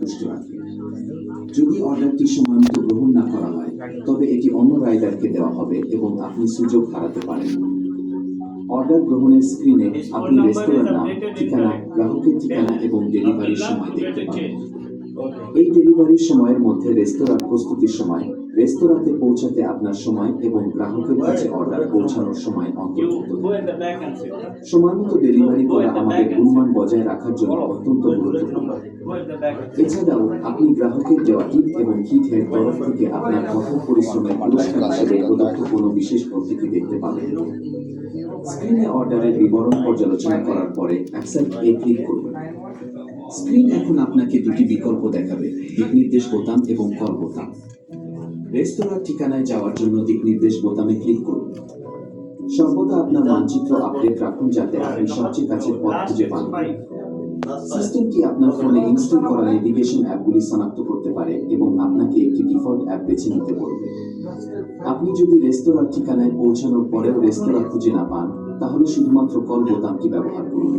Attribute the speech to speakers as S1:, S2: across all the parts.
S1: সন্তুষ্ট রাখে। যদি অর্ডারটি সময়মতো গ্রহণ না করা হয়, তবে এটি অন্য রাইডারকে দেওয়া হবে এবং আপনি সুযোগ হারাতে পারেন। অর্ডার গ্রহণের স্ক্রিনে আপনি রেস্তোরাঁর নাম, ঠিকানা, গ্রাহকের ঠিকানা এবং ডেলিভারির সময় দেখতে পাবেন। এই ডেলিভারির সময়ের মধ্যে রেস্তোরাঁর প্রস্তুতির সময়, রেস্তোরাঁতে পৌঁছাতে আপনার সময় এবং গ্রাহকের কাছে অর্ডার পৌঁছানোর সময় অন্তর্ভুক্ত থাকে। সময়মতো ডেলিভারি করা আমাদের গুণমান বজায় রাখার জন্য অত্যন্ত গুরুত্বপূর্ণ। এছাড়াও আপনি গ্রাহকের দেওয়া টিপ এবং কিটের তরফ থেকে আপনার কঠোর পরিশ্রমের পুরস্কার হিসেবে প্রদত্ত কোনো বিশেষ প্রতীকী দেখতে পাবেন। স্ক্রিনে অর্ডারের বিবরণ পর্যালোচনা করার পরে অ্যাকসেপ্ট-এ ক্লিক করুন। স্ক্রিন এখন আপনাকে দুটি বিকল্প দেখাবে: দিকনির্দেশ বোতাম এবং কল বোতাম। রেস্তোরাঁর ঠিকানায় যাওয়ার জন্য দিকনির্দেশ বোতামে ক্লিক করুন। সর্বদা আপনার মানচিত্র আপডেট রাখুন যাতে আপনি সবচেয়ে কাছের পথ খুঁজে পান। সিস্টেমটি আপনার ফোনে ইনস্টল করা নেভিগেশন অ্যাপগুলি শনাক্ত করতে পারে এবং আপনাকে একটি ডিফল্ট অ্যাপ বেছে নিতে বলবে। আপনি যদি রেস্তোরাঁর ঠিকানায় পৌঁছানোর পরেও রেস্তোরাঁ খুঁজে না পান, তাহলে শুধুমাত্র কল বোতামটি ব্যবহার করুন।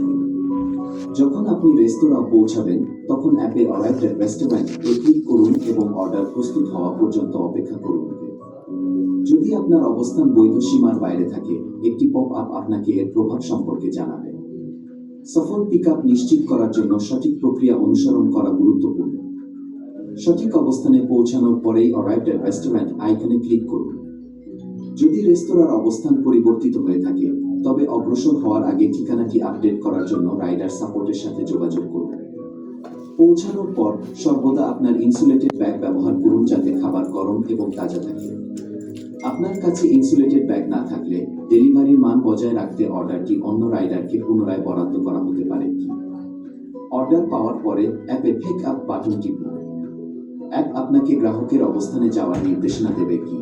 S1: যখন আপনি রেস্তোরাঁ পৌঁছাবেন, তখন অ্যাপে অ্যারাইভড এট রেস্টুরেন্ট-এ ক্লিক করুন এবং অর্ডার প্রস্তুত হওয়া পর্যন্ত অপেক্ষা করুন। যদি আপনার অবস্থান বৈধ সীমার বাইরে থাকে, একটি পপ আপ আপনাকে এর প্রভাব সম্পর্কে জানাবে। সফল পিকআপ নিশ্চিত করার জন্য সঠিক প্রক্রিয়া অনুসরণ করা গুরুত্বপূর্ণ। সঠিক অবস্থানে পৌঁছানোর পরেই অ্যারাইভড এট রেস্টুরেন্ট আইকনে ক্লিক করুন। যদি রেস্তোরাঁর অবস্থান পরিবর্তিত হয়ে থাকে, তবে অগ্রসর হওয়ার আগে ঠিকানাটি আপডেট করার জন্য রাইডার সাপোর্টের সাথে যোগাযোগ করুন। পৌঁছানোর পর সর্বদা আপনার ইনসুলেটেড ব্যাগ ব্যবহার করুন যাতে খাবার গরম এবং তাজা থাকে। আপনার কাছে ইনসুলেটেড ব্যাগ না থাকলে, ডেলিভারির মান বজায় রাখতে অর্ডারটি অন্য রাইডারকে পুনরায় বরাদ্দ করা হতে পারে। অর্ডার পাওয়ার পরে অ্যাপে পিক আপ বাটন টিপুন। অ্যাপ আপনাকে গ্রাহকের অবস্থানে যাওয়ার নির্দেশনা দেবে কি?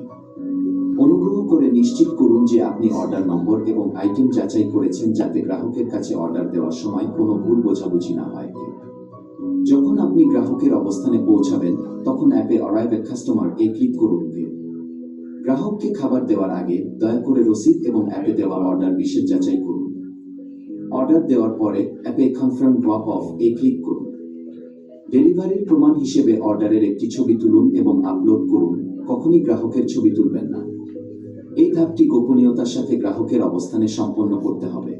S1: অনুগ্রহ করে নিশ্চিত করুন যে আপনি অর্ডার নম্বর এবং আইটেম যাচাই করেছেন যাতে গ্রাহকের কাছে অর্ডার দেওয়ার সময় কোনো ভুল বোঝাবুঝি না হয়। যখন আপনি গ্রাহকের অবস্থানে পৌঁছাবেন, তখন অ্যাপে অ্যারাইভ এট কাস্টমার-এ ক্লিক করুন। গ্রাহককে খাবার দেওয়ার আগে দয়া করে রসিদ এবং অ্যাপে দেওয়া অর্ডার বিশেষ যাচাই করুন। অর্ডার দেওয়ার পরে অ্যাপে কনফার্ম ড্রপ অফ-এ ক্লিক করুন। ডেলিভারির প্রমাণ হিসেবে অর্ডারের একটি ছবি তুলুন এবং আপলোড করুন। কখনই গ্রাহকের ছবি তুলবেন না। এই ধাপটি গোপনীয়তার সাথে গ্রাহকের অবস্থানে সম্পন্ন করতে হবে।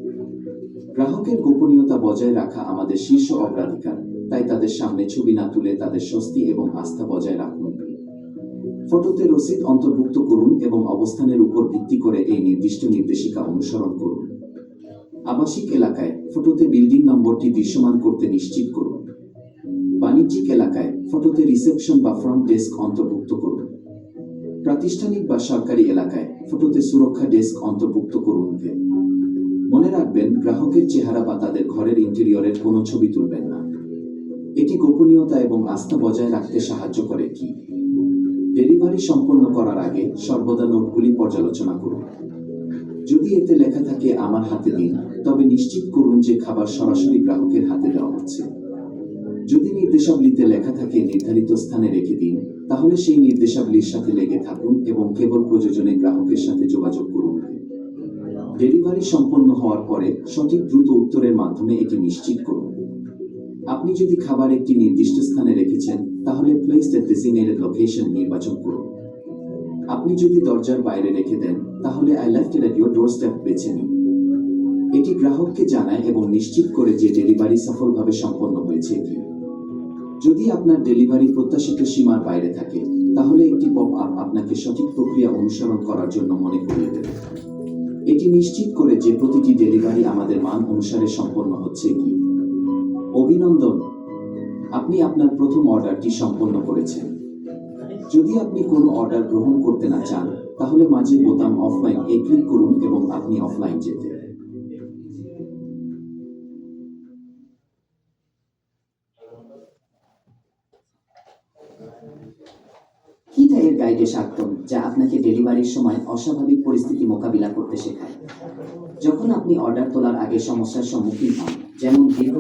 S1: গ্রাহকের গোপনীয়তা বজায় রাখা আমাদের শীর্ষ অগ্রাধিকার, তাই তাদের সামনে ছবি না তুলে তাদের স্বস্তি এবং আস্থা বজায় রাখুন। ফটোতে রসিদ অন্তর্ভুক্ত করুন এবং অবস্থানের উপর ভিত্তি করে এই নির্দিষ্ট নির্দেশিকা অনুসরণ করুন। আবাসিক এলাকায় ফটোতে বিল্ডিং নম্বরটি দৃশ্যমান করতে নিশ্চিত করুন। বাণিজ্যিক এলাকায় ফটোতে রিসেপশন বা ফ্রন্ট ডেস্ক অন্তর্ভুক্ত করুন। প্রাতিষ্ঠানিক বা সরকারি এলাকায় ফটোতে সুরক্ষা ডেস্ক অন্তর্ভুক্ত করুন। মনে রাখবেন, গ্রাহকের চেহারা বা তাদের ঘরের ইন্টেরিয়রের কোনো ছবি তুলবেন না। এটি গোপনীয়তা এবং আস্থা বজায় রাখতে সাহায্য করে। ডেলিভারি সম্পন্ন করার আগে সর্বদা নোটগুলি পর্যালোচনা করুন। যদি এতে লেখা থাকে আমার হাতে দিন, তবে নিশ্চিত করুন যে খাবার সরাসরি গ্রাহকের হাতে দেওয়া হচ্ছে। যদি নির্দেশাবলীতে লেখা থাকে নির্ধারিত স্থানে রেখে দিন, তাহলে সেই নির্দেশাবলীর সাথে লেগে থাকুন এবং কেবল প্রয়োজনে গ্রাহকের সাথে যোগাযোগ করুন। ডেলিভারি সম্পন্ন হওয়ার পরে সঠিক দ্রুত উত্তরের মাধ্যমে এটি নিশ্চিত করুন। আপনি যদি খাবার একটি নির্দিষ্ট স্থানে রেখেছেন, তাহলে প্লেসড এট ডেজিগনেটেড লোকেশন নির্বাচন করুন। আপনি যদি দরজার বাইরে রেখে দেন, তাহলে I left it at your doorstep বেছে নিন। এটি গ্রাহককে জানায় এবং নিশ্চিত করে যে ডেলিভারি সফলভাবে সম্পন্ন হয়েছে। যদি আপনার ডেলিভারি প্রত্যাশিত সীমার বাইরে থাকে, তাহলে একটি পপ আপ আপনাকে সঠিক প্রক্রিয়া অনুসরণ করার জন্য মনে করিয়ে দেবে। এটি নিশ্চিত করে যে প্রতিটি ডেলিভারি আমাদের মান অনুসারে সম্পন্ন হচ্ছে। অভিনন্দন, আপনি আপনার প্রথম অর্ডারটি সম্পন্ন করেছেন। যদি আপনি কোনো অর্ডার গ্রহণ করতে না চান, তাহলে মাঝের বোতাম অফলাইন-এ ক্লিক করুন এবং আপনি অফলাইন যেতে।
S2: কিটা এর গাইডে স্বাগতম, যা আপনাকে ডেলিভারির সময় অস্বাভাবিক পরিস্থিতি মোকাবিলা করতে শেখায়। যখন আপনি অর্ডার তোলার আগে সমস্যার সম্মুখীন হন, যেমন দীর্ঘ